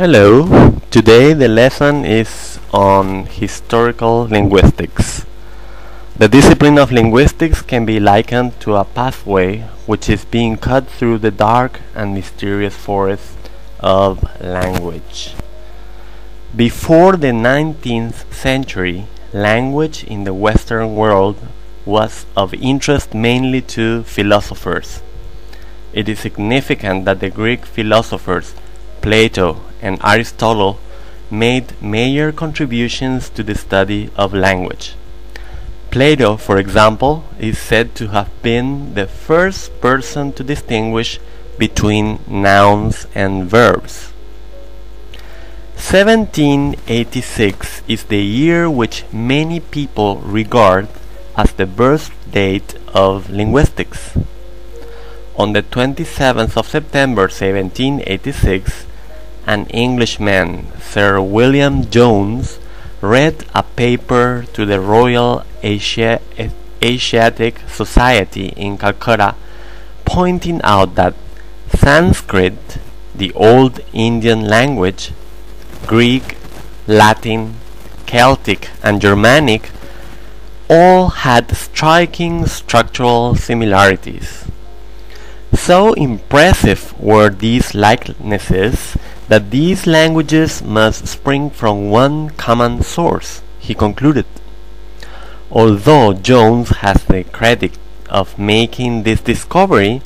Hello, today the lesson is on historical linguistics. The discipline of linguistics can be likened to a pathway which is being cut through the dark and mysterious forest of language. Before the 19th century, language in the Western world was of interest mainly to philosophers. It is significant that the Greek philosophers Plato and Aristotle made major contributions to the study of language. Plato, for example, is said to have been the first person to distinguish between nouns and verbs. 1786 is the year which many people regard as the birth date of linguistics. On the 27th of September 1786, an Englishman, Sir William Jones, read a paper to the Royal Asiatic Society in Calcutta, pointing out that Sanskrit, the old Indian language, Greek, Latin, Celtic, and Germanic all had striking structural similarities. So impressive were these likenesses that these languages must spring from one common source, he concluded. Although Jones has the credit of making this discovery,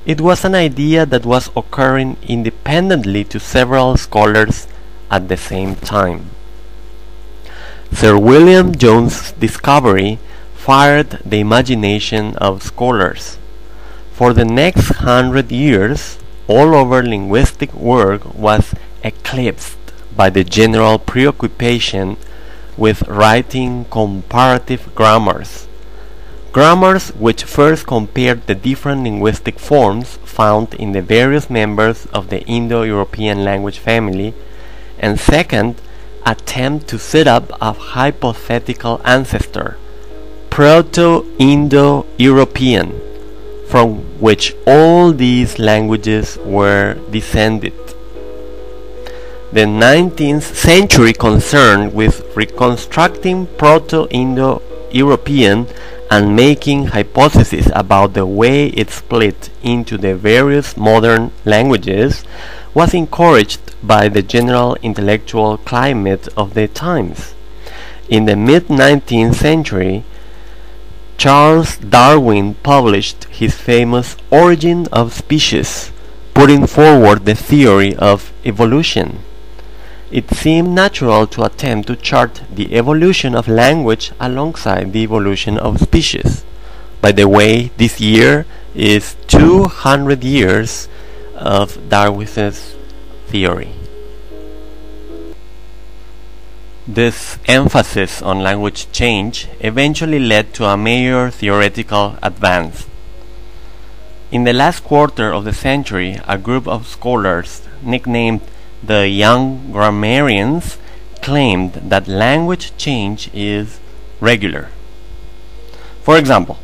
it was an idea that was occurring independently to several scholars at the same time. Sir William Jones' discovery fired the imagination of scholars. For the next 100 years, all over linguistic work was eclipsed by the general preoccupation with writing comparative grammars. Grammars which first compared the different linguistic forms found in the various members of the Indo-European language family, and second, attempt to set up a hypothetical ancestor, Proto-Indo-European, from which all these languages were descended. The 19th century concerned with reconstructing Proto-Indo-European and making hypotheses about the way it split into the various modern languages was encouraged by the general intellectual climate of the times. In the mid-19th century, Charles Darwin published his famous Origin of Species, putting forward the theory of evolution. It seemed natural to attempt to chart the evolution of language alongside the evolution of species. By the way, this year is 200 years of Darwin's theory. This emphasis on language change eventually led to a major theoretical advance. In the last quarter of the century, a group of scholars nicknamed the Young Grammarians claimed that language change is regular. For example,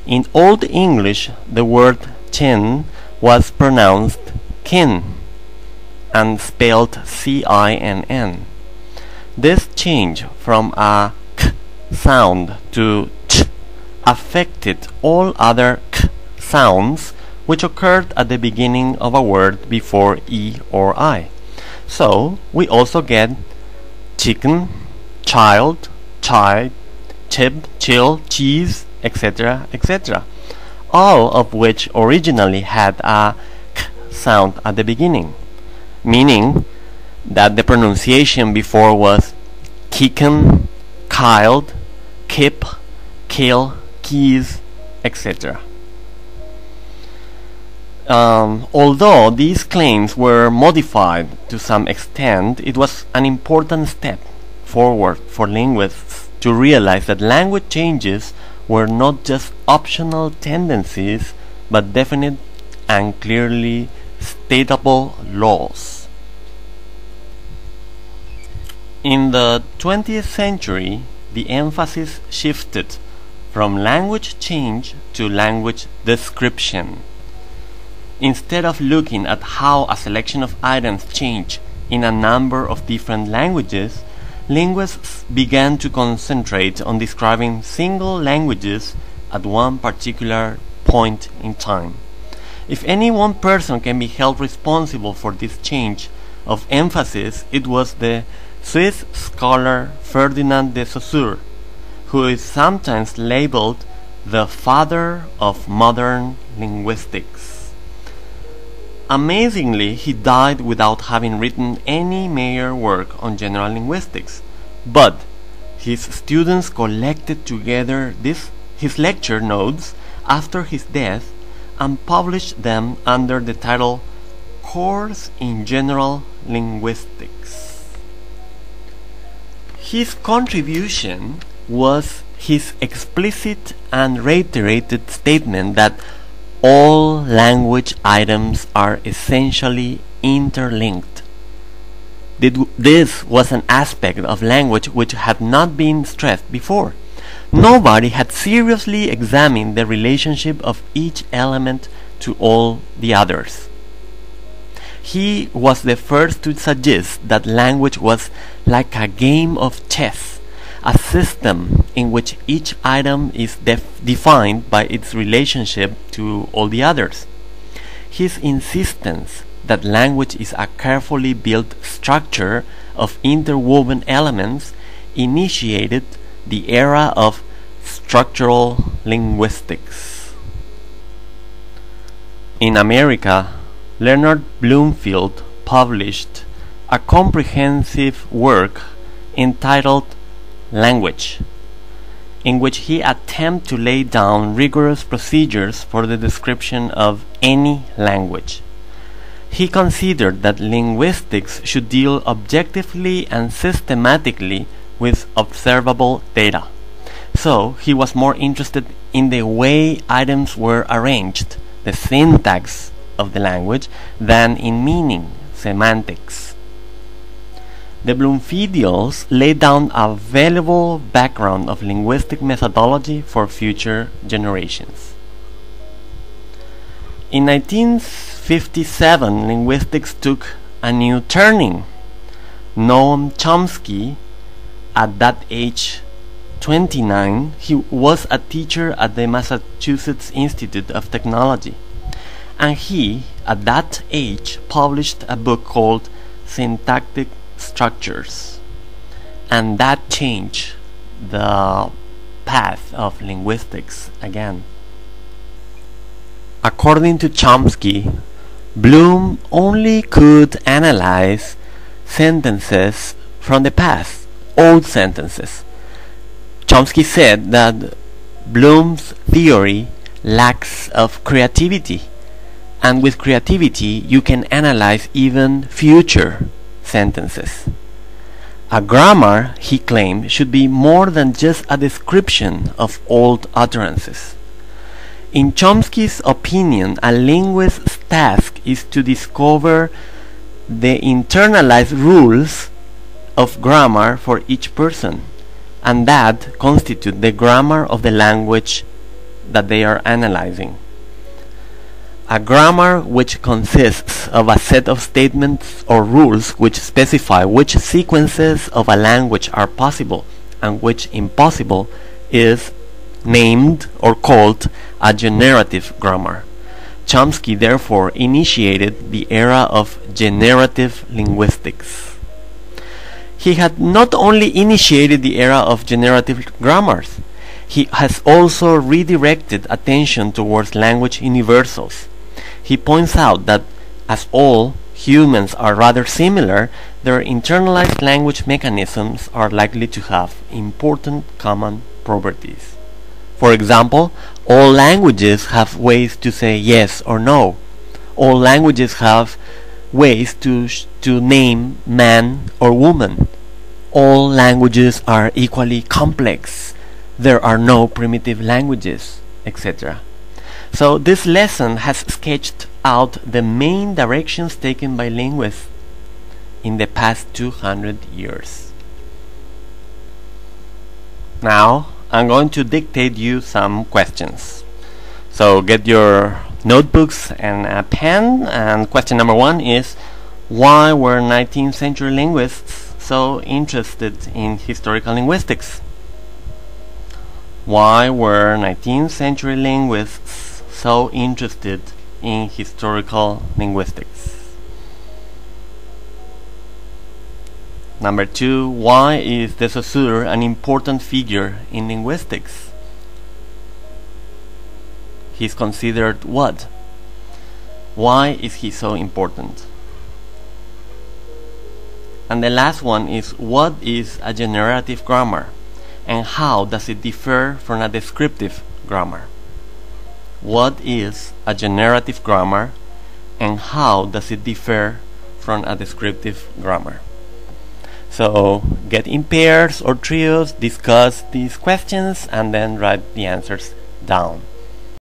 in Old English the word chin was pronounced kin and spelled C-I-N-N. This change from a k sound to ch affected all other k sounds which occurred at the beginning of a word before E or I. So we also get chicken, child, chip, chill, cheese, etc., etc., all of which originally had a k sound at the beginning, meaning that the pronunciation before was kicken, killed, kip, kill, keys, etc. Although these claims were modified to some extent, it was an important step forward for linguists to realize that language changes were not just optional tendencies, but definite and clearly statable laws. In the 20th century, the emphasis shifted from language change to language description. Instead of looking at how a selection of items change in a number of different languages, linguists began to concentrate on describing single languages at one particular point in time. If any one person can be held responsible for this change of emphasis, it was the Swiss scholar Ferdinand de Saussure, who is sometimes labeled the father of modern linguistics. Amazingly, he died without having written any major work on general linguistics, but his students collected together his lecture notes after his death and published them under the title Course in General Linguistics. His contribution was his explicit and reiterated statement that all language items are essentially interlinked. This was an aspect of language which had not been stressed before. Nobody had seriously examined the relationship of each element to all the others. He was the first to suggest that language was like a game of chess, a system in which each item is defined by its relationship to all the others. His insistence that language is a carefully built structure of interwoven elements initiated the era of structural linguistics. In America, Leonard Bloomfield published a comprehensive work entitled Language, in which he attempted to lay down rigorous procedures for the description of any language. He considered that linguistics should deal objectively and systematically with observable data. So he was more interested in the way items were arranged, the syntax of the language, than in meaning, semantics. The Bloomfieldians laid down a valuable background of linguistic methodology for future generations. In 1957, linguistics took a new turning. Noam Chomsky, at that age 29, he was a teacher at the Massachusetts Institute of Technology, and he, at that age, published a book called Syntactic Structures, and that changed the path of linguistics again. According to Chomsky, Bloom only could analyze sentences from the past, old sentences. Chomsky said that Bloom's theory lacks of creativity, and with creativity you can analyze even future sentences. A grammar, he claimed, should be more than just a description of old utterances. In Chomsky's opinion, a linguist's task is to discover the internalized rules of grammar for each person, and that constitute the grammar of the language that they are analyzing. A grammar which consists of a set of statements or rules which specify which sequences of a language are possible and which impossible is named or called a generative grammar. Chomsky therefore initiated the era of generative linguistics. He had not only initiated the era of generative grammars, he has also redirected attention towards language universals. He points out that as all humans are rather similar, their internalized language mechanisms are likely to have important common properties. For example, all languages have ways to say yes or no. All languages have ways to name man or woman. All languages are equally complex. There are no primitive languages, etc. So this lesson has sketched out the main directions taken by linguists in the past 200 years. Now I'm going to dictate you some questions. So get your notebooks and a pen, and question number 1 is, Why were 19th century linguists so interested in historical linguistics? Why were 19th century linguists so interested in historical linguistics? Number 2, why is de Saussure an important figure in linguistics? He's considered what? Why is he so important? And the last one is, what is a generative grammar and how does it differ from a descriptive grammar? What is a generative grammar and how does it differ from a descriptive grammar? So get in pairs or trios, discuss these questions, and then write the answers down.